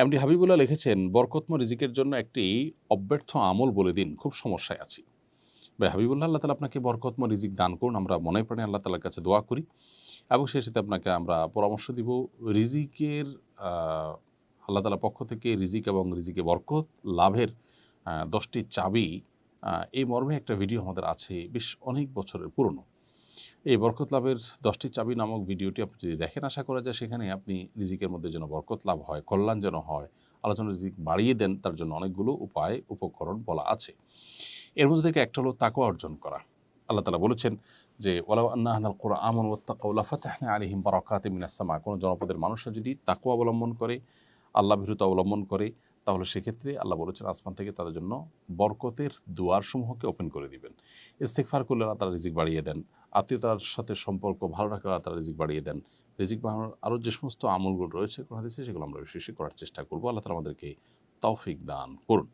MD Habibullah লিখেছেন, বরকতময় রিজিকের জন্য একটি অব্যর্থ আমল বলে দিন, খুব সমস্যায় আছি। ভাই হাবিবুল্লাহ, আল্লাহ তালা আপনাকে বরকতময় রিজিক দান করুন, আমরা মনে প্রাণে আল্লাহ তালার কাছে দোয়া করি এবং সেই সাথে আপনাকে আমরা পরামর্শ দিব রিজিকের আল্লাহ তালার পক্ষ থেকে রিজিক এবং রিজিকে বরকত লাভের 10টি চাবি, এই মর্মে একটা ভিডিও আমাদের আছে, বেশ অনেক বছরের পুরনো। এই বরকত লাভের 10টি চাবি নামক ভিডিওটি আপনি যদি দেখেন, আশা করা যায় সেখানে আপনি রিজিকের মধ্যে যেন বরকত লাভ হয়, কল্যাণ যেন হয়, আল্লাহ যেন রিজিক বাড়িয়ে দেন, তার জন্য অনেকগুলো উপায় উপকরণ বলা আছে। এর মধ্যে থেকে একটা হলো তাকওয়া অর্জন করা। আল্লাহ তাআলা বলেছেন যে ওয়ালাউ আন্না আহলাল কুরআন আমানু ওয়াত্তাকাউ লাফাতাহনা আলাইহিম বারাকাতিম মিনাস সামা। কোনো জনপদের মানুষরা যদি তাকওয়া অবলম্বন করে, আল্লাহ ভীরুতা অবলম্বন করে, তাহলে সেক্ষেত্রে আল্লাহ বলেছেন আসমান থেকে তাদের জন্য বরকতের দুয়ারসমূহকে ওপেন করে দিবেন। ইস্তেগফার করলে আল্লাহ তাআলা রিজিক বাড়িয়ে দেন। আত্মীয়তার সাথে সম্পর্ক ভালো রাখলে আল্লাহ তাআলা রিজিক বাড়িয়ে দেন। রিজিক বাড়ানোর আরও যে সমস্ত আমলগুলো রয়েছে কোরআন হাদিসে, সেগুলো আমরা বেশি বেশি করার চেষ্টা করব। আল্লাহ তাআলা আমাদেরকে তৌফিক দান করুন।